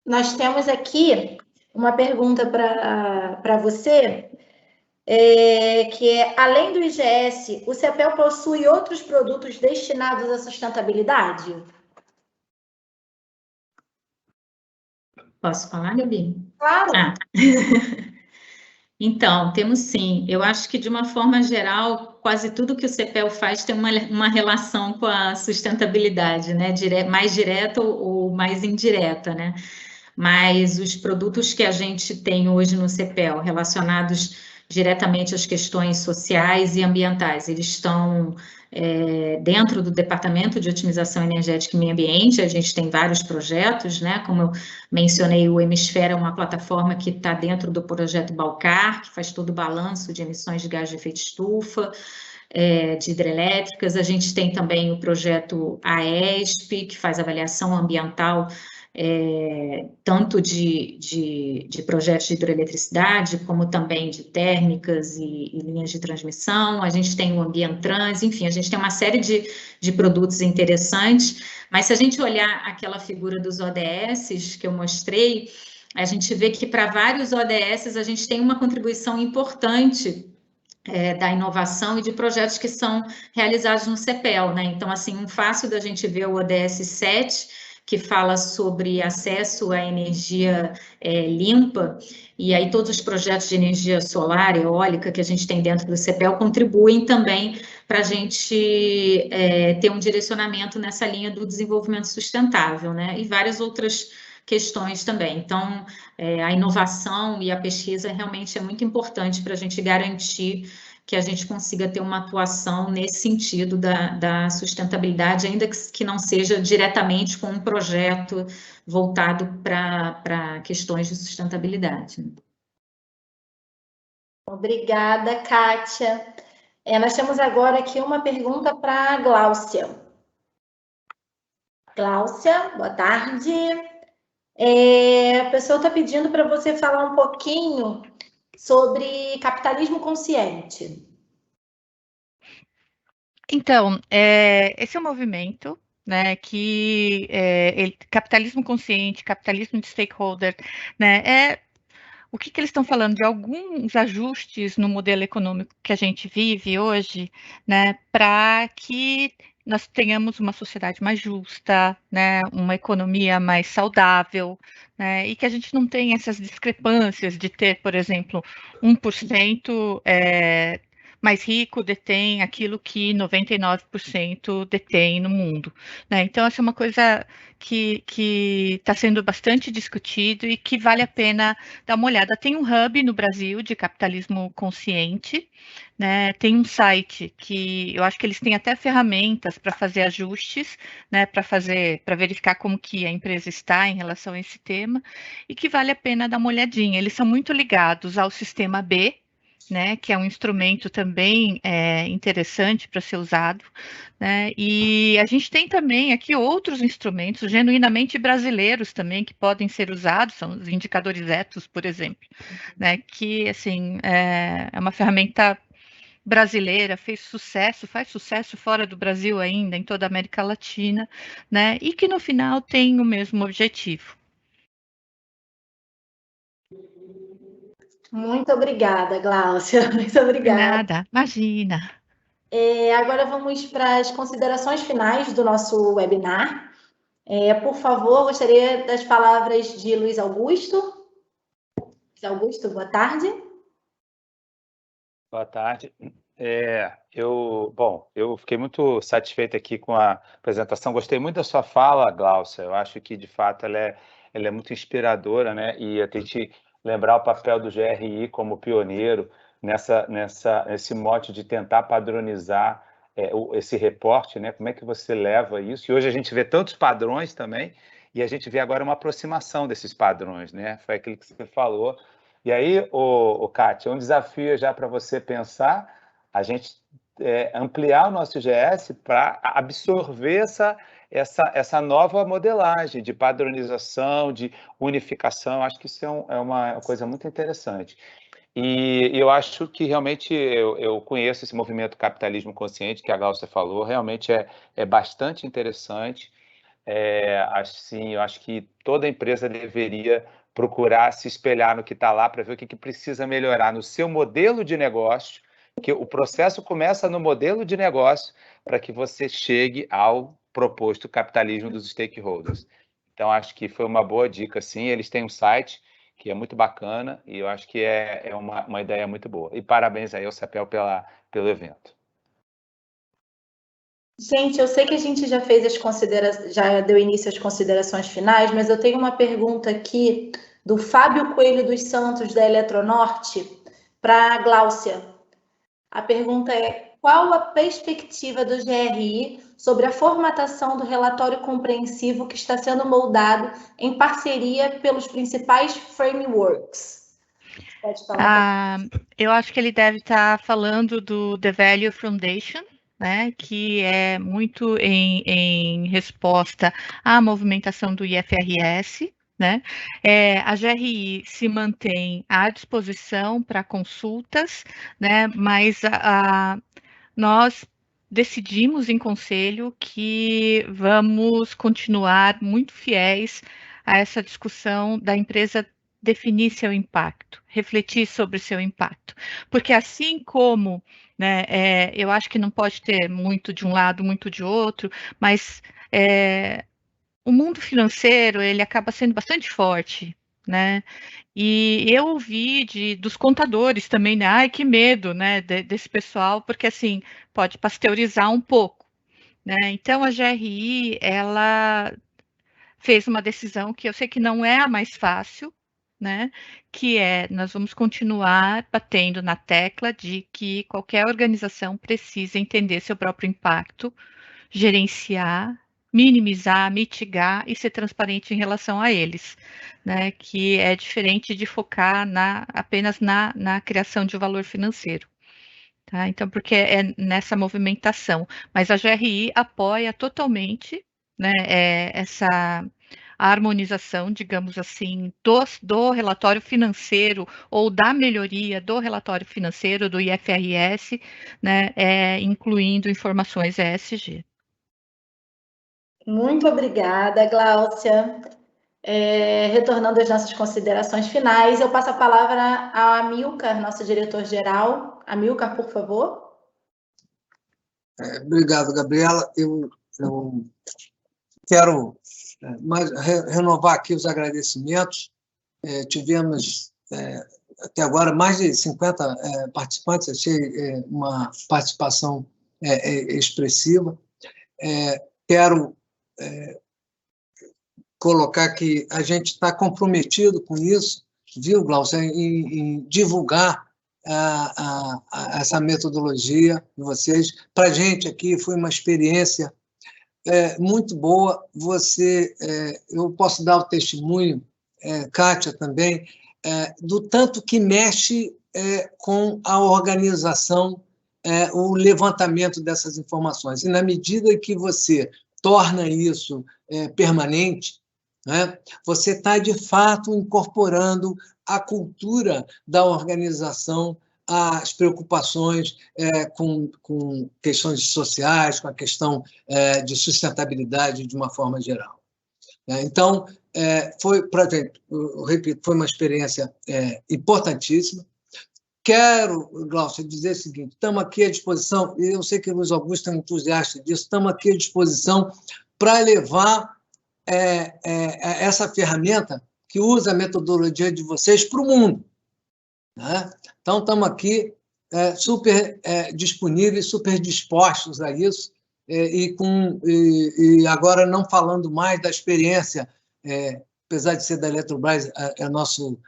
Nós temos aqui uma pergunta para você, que é, além do IGS, o CEPEL possui outros produtos destinados à sustentabilidade? Posso falar, Gabi? Claro. Então, temos sim. Eu acho que, de uma forma geral, quase tudo que o CEPEL faz tem uma relação com a sustentabilidade, né? Mais direta ou mais indireta, né? Mas os produtos que a gente tem hoje no CEPEL, relacionados diretamente às questões sociais e ambientais, eles estão dentro do Departamento de Otimização Energética e Meio Ambiente. A gente tem vários projetos, né? Como eu mencionei, o Hemisfera é uma plataforma que está dentro do projeto Balcar, que faz todo o balanço de emissões de gás de efeito estufa, de hidrelétricas. A gente tem também o projeto AESP, que faz avaliação ambiental tanto de projetos de hidroeletricidade, como também de térmicas e linhas de transmissão. A gente tem o Ambientrans, enfim, a gente tem uma série de produtos interessantes, mas se a gente olhar aquela figura dos ODS que eu mostrei, a gente vê que para vários ODS a gente tem uma contribuição importante da inovação e de projetos que são realizados no CEPEL, né? Então, assim, um fácil da gente ver o ODS 7, que fala sobre acesso à energia limpa, e aí todos os projetos de energia solar, eólica, que a gente tem dentro do CEPEL, contribuem também para a gente ter um direcionamento nessa linha do desenvolvimento sustentável, né? E várias outras questões também. Então, a inovação e a pesquisa realmente é muito importante para a gente garantir que a gente consiga ter uma atuação nesse sentido da sustentabilidade, ainda que não seja diretamente com um projeto voltado para questões de sustentabilidade. Obrigada, Kátia. Nós temos agora aqui uma pergunta para a Gláucia. Gláucia, boa tarde. A pessoa está pedindo para você falar um pouquinho sobre capitalismo consciente. Então, esse é um movimento, né, que capitalismo consciente, capitalismo de stakeholder, né, o que eles estão falando de alguns ajustes no modelo econômico que a gente vive hoje, né, para que nós tenhamos uma sociedade mais justa, né, uma economia mais saudável, né, e que a gente não tenha essas discrepâncias de ter, por exemplo, 1% mais rico detém aquilo que 99% detém no mundo, né? Então, essa é uma coisa que está sendo bastante discutido e que vale a pena dar uma olhada. Tem um hub no Brasil de capitalismo consciente, né? Tem um site que eu acho que eles têm até ferramentas para fazer ajustes, né? Para verificar como que a empresa está em relação a esse tema, e que vale a pena dar uma olhadinha. Eles são muito ligados ao sistema B, né, que é um instrumento também interessante para ser usado, né, e a gente tem também aqui outros instrumentos genuinamente brasileiros também que podem ser usados, são os indicadores ETOS, por exemplo, né, que assim é uma ferramenta brasileira, faz sucesso fora do Brasil ainda, em toda a América Latina, né, e que no final tem o mesmo objetivo. Muito obrigada, Gláucia. Muito obrigada. Nada, imagina. Agora vamos para as considerações finais do nosso webinar. Por favor, gostaria das palavras de Luiz Augusto. Luiz Augusto, boa tarde. Boa tarde. Eu fiquei muito satisfeito aqui com a apresentação. Gostei muito da sua fala, Gláucia. Eu acho que, de fato, ela é muito inspiradora, né? E a gente lembrar o papel do GRI como pioneiro nesse mote de tentar padronizar esse reporte, né? Como é que você leva isso? E hoje a gente vê tantos padrões também, e a gente vê agora uma aproximação desses padrões, né? Foi aquilo que você falou. E aí, Kátia, um desafio já para você pensar, a gente ampliar o nosso IGS para absorver essa nova modelagem de padronização, de unificação. Acho que isso é uma coisa muito interessante. E eu acho que realmente eu conheço esse movimento capitalismo consciente que a Gláucia falou, realmente é bastante interessante. Assim, eu acho que toda empresa deveria procurar se espelhar no que está lá para ver o que precisa melhorar no seu modelo de negócio, que o processo começa no modelo de negócio para que você chegue ao proposto capitalismo dos stakeholders. Então, acho que foi uma boa dica, sim. Eles têm um site que é muito bacana e eu acho que é uma ideia muito boa. E parabéns aí ao CEPEL pelo evento. Gente, eu sei que a gente já fez já deu início às considerações finais, mas eu tenho uma pergunta aqui do Fábio Coelho dos Santos, da Eletronorte, para a Gláucia. A pergunta é: qual a perspectiva do GRI sobre a formatação do relatório compreensivo que está sendo moldado em parceria pelos principais frameworks? Pode falar. Eu acho que ele deve estar falando do The Value Foundation, né, que é muito em resposta à movimentação do IFRS, né? A GRI se mantém à disposição para consultas, né, mas nós decidimos em conselho que vamos continuar muito fiéis a essa discussão da empresa definir seu impacto, refletir sobre seu impacto, porque assim como, né, eu acho que não pode ter muito de um lado, muito de outro, mas o mundo financeiro ele acaba sendo bastante forte, né? E eu ouvi dos contadores também, né? Ai, que medo, né, desse pessoal, porque assim pode pasteurizar um pouco, né? Então a GRI ela fez uma decisão que eu sei que não é a mais fácil, né? Que nós vamos continuar batendo na tecla de que qualquer organização precisa entender seu próprio impacto, gerenciar, minimizar, mitigar e ser transparente em relação a eles, né? Que é diferente de focar apenas na criação de valor financeiro. Tá? Então, porque é nessa movimentação, mas a GRI apoia totalmente, né, essa harmonização, digamos assim, do relatório financeiro ou da melhoria do relatório financeiro do IFRS, né, incluindo informações ESG. Muito obrigada, Gláucia. Retornando às nossas considerações finais, eu passo a palavra a Amilcar, nosso diretor-geral. Amilcar, por favor. Obrigado, Gabriela. Eu quero renovar aqui os agradecimentos. Tivemos até agora, mais de 50 participantes, achei uma participação expressiva. Quero colocar que a gente está comprometido com isso, viu, Glaucia, em divulgar essa metodologia de vocês. Para a gente aqui foi uma experiência muito boa. Eu posso dar o testemunho, Kátia também, do tanto que mexe com a organização, o levantamento dessas informações. E na medida que você torna isso permanente, né, você está, de fato, incorporando a cultura da organização, as preocupações com questões sociais, com a questão de sustentabilidade de uma forma geral. Então, eu repito, foi uma experiência importantíssima. Quero, Glaucia, dizer o seguinte: estamos aqui à disposição, e eu sei que o Luiz Augusto é um entusiasta disso, estamos aqui à disposição para levar essa ferramenta que usa a metodologia de vocês para o mundo. Né? Então, estamos aqui super disponíveis, super dispostos a isso, e agora não falando mais da experiência, apesar de ser da Eletrobras, é nosso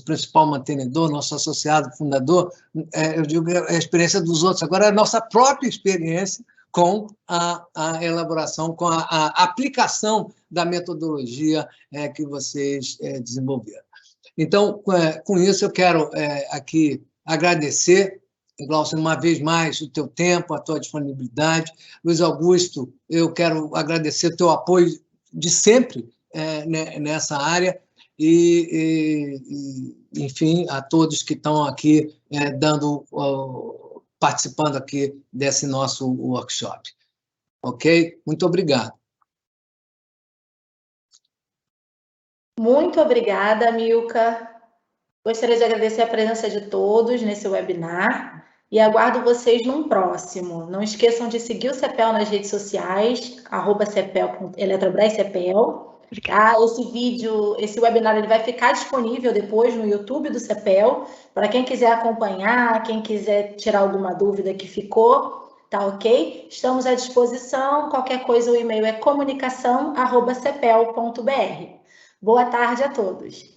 principal mantenedor, nosso associado fundador, eu digo a experiência dos outros, agora é a nossa própria experiência com a elaboração, com a aplicação da metodologia que vocês desenvolveram. Então, com isso, eu quero aqui agradecer, Glaucia, uma vez mais, o teu tempo, a tua disponibilidade. Luiz Augusto, eu quero agradecer o teu apoio de sempre nessa área e, enfim, a todos que estão aqui participando aqui desse nosso workshop. Ok? Muito obrigado. Muito obrigada, Milka. Gostaria de agradecer a presença de todos nesse webinar e aguardo vocês num próximo. Não esqueçam de seguir o CEPEL nas redes sociais, @CEPEL.eletrobras-CEPEL. Tá? Esse webinar ele vai ficar disponível depois no YouTube do CEPEL, para quem quiser acompanhar, quem quiser tirar alguma dúvida que ficou, tá ok? Estamos à disposição, qualquer coisa o e-mail é comunicação@cepel.br. Boa tarde a todos.